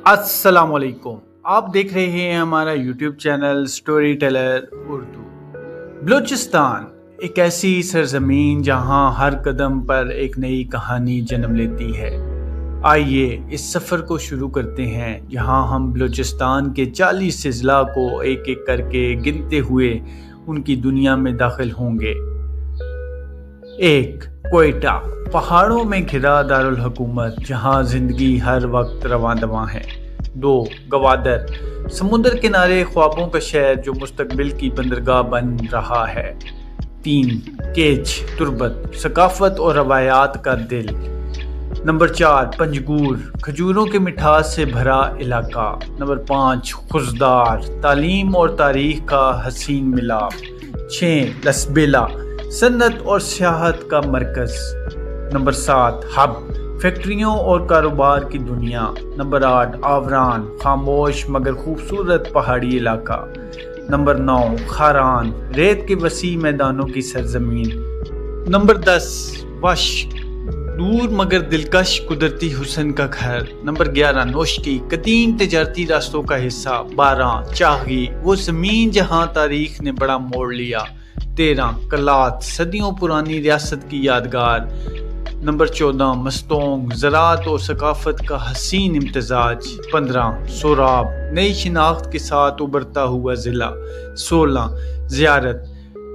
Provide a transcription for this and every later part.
السلام علیکم، آپ دیکھ رہے ہیں ہمارا YouTube channel story teller Urdu. Balochistan ایک ایسی سرزمین جہاں ہر قدم پر ایک نئی کہانی جنم لیتی ہے۔ آئیے اس سفر کو شروع کرتے ہیں جہاں ہم بلوچستان کے 40 اضلاع کو ایک ایک کر کے گنتے ہوئے ان کی دنیا میں داخل ہوں گے۔ 1. کوئٹہ، پہاڑوں میں گھرا دارالحکومت جہاں زندگی ہر وقت رواں دواں ہے۔ 2. گوادر، سمندر کنارے خوابوں کا شہر جو مستقبل کی بندرگاہ بن رہا ہے۔ 3. کیچ، تربت، ثقافت اور روایات کا دل۔ 4. پنجگور، کھجوروں کے مٹھاس سے بھرا علاقہ۔ 5. خضدار، تعلیم اور تاریخ کا حسین ملاپ۔ 6. لسبیلا، صنعت اور سیاحت کا مرکز۔ 7. ہب، فیکٹریوں اور کاروبار کی دنیا۔ 8. آوران، خاموش مگر خوبصورت پہاڑی علاقہ۔ 9. خاران، ریت کے وسیع میدانوں کی سرزمین۔ 10. وشق، دور مگر دلکش قدرتی حسن کا گھر۔ 11. نوشکی، قدیم تجارتی راستوں کا حصہ۔ 12. چاغی، وہ زمین جہاں تاریخ نے بڑا موڑ لیا۔ 13. کلات، صدیوں پرانی ریاست کی یادگار۔ 14. مستونگ، زراعت اور ثقافت کا حسین امتزاج۔ 15. سوراب، نئی شناخت کے ساتھ ابھرتا ہوا ضلع۔ 16. زیارت،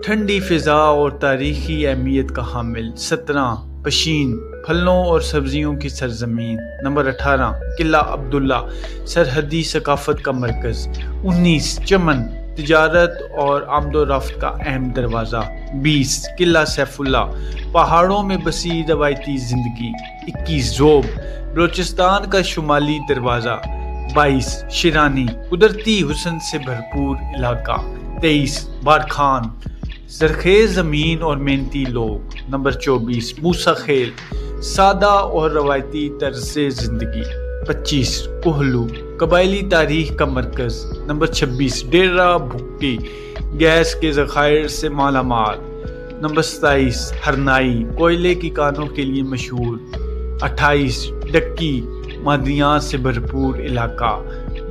ٹھنڈی فضا اور تاریخی اہمیت کا حامل۔ 17. پشین، پھلوں اور سبزیوں کی سرزمین۔ 18. قلعہ عبداللہ، سرحدی ثقافت کا مرکز۔ 19. چمن، تجارت اور آمد و رفت کا اہم دروازہ۔ 20. قلعہ سیف اللہ، پہاڑوں میں بسی روایتی زندگی۔ 21. ذوب، بلوچستان کا شمالی دروازہ۔ 22. شیرانی، قدرتی حسن سے بھرپور علاقہ۔ 23. بارکھان، زرخیز زمین اور محنتی لوگ۔ 24. موسیٰ خیل، سادہ اور روایتی طرز زندگی۔ 25. کوہلو، قبائلی تاریخ کا مرکز۔ 26. ڈیرہ بھگٹی، گیس کے ذخائر سے مالا مال۔ 27. ہرنائی، کوئلے کی کانوں کے لیے مشہور۔ 28. ڈکی، معدنیات سے بھرپور علاقہ۔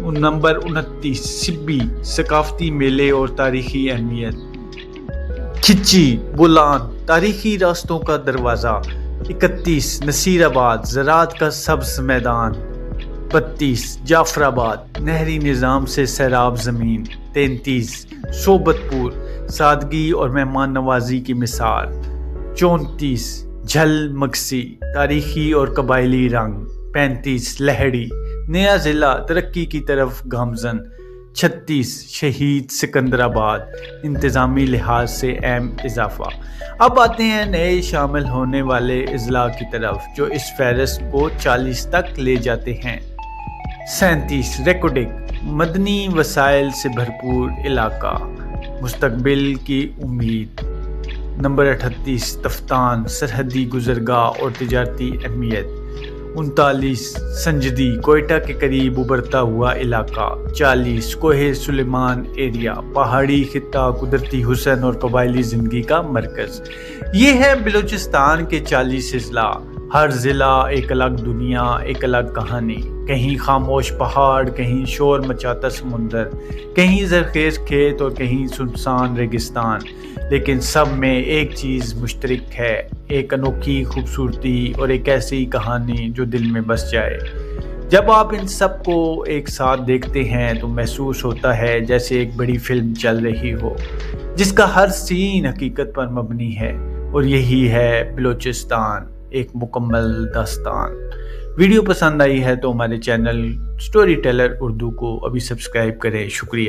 29. سبی، ثقافتی میلے اور تاریخی اہمیت۔ کھچی، بولان، تاریخی راستوں کا دروازہ۔ 31. نصیر آباد، زراعت کا سبز میدان۔ 32. جعفر آباد، نہری نظام سے سیراب زمین۔ 33. صوبت پور، سادگی اور مہمان نوازی کی مثال۔ 34. جھل مگسی، تاریخی اور قبائلی رنگ۔ 35. لہڑی، نیا ضلع ترقی کی طرف گامزن۔ 36. شہید سکندر آباد، انتظامی لحاظ سے اہم اضافہ۔ اب آتے ہیں نئے شامل ہونے والے اضلاع کی طرف جو اس فہرست کو 40 تک لے جاتے ہیں۔ 37. ریکوڈک، مدنی وسائل سے بھرپور علاقہ، مستقبل کی امید۔ 38. تفتان، سرحدی گزرگاہ اور تجارتی اہمیت۔ 39. سنجدی، کوئٹہ کے قریب ابھرتا ہوا علاقہ۔ 40. کوہ سلیمان ایریا، پہاڑی خطہ، قدرتی حسن اور قبائلی زندگی کا مرکز۔ یہ ہے بلوچستان کے 40 اضلاع۔ ہر ضلع ایک الگ دنیا، ایک الگ کہانی۔ کہیں خاموش پہاڑ، کہیں شور مچاتا سمندر، کہیں زرخیز کھیت اور کہیں سنسان ریگستان، لیکن سب میں ایک چیز مشترک ہے، ایک انوکھی خوبصورتی اور ایک ایسی کہانی جو دل میں بس جائے۔ جب آپ ان سب کو ایک ساتھ دیکھتے ہیں تو محسوس ہوتا ہے جیسے ایک بڑی فلم چل رہی ہو جس کا ہر سین حقیقت پر مبنی ہے، اور یہی ہے بلوچستان، ایک مکمل داستان۔ ویڈیو پسند آئی ہے تو ہمارے چینل سٹوری ٹیلر اردو کو ابھی سبسکرائب کریں۔ شکریہ۔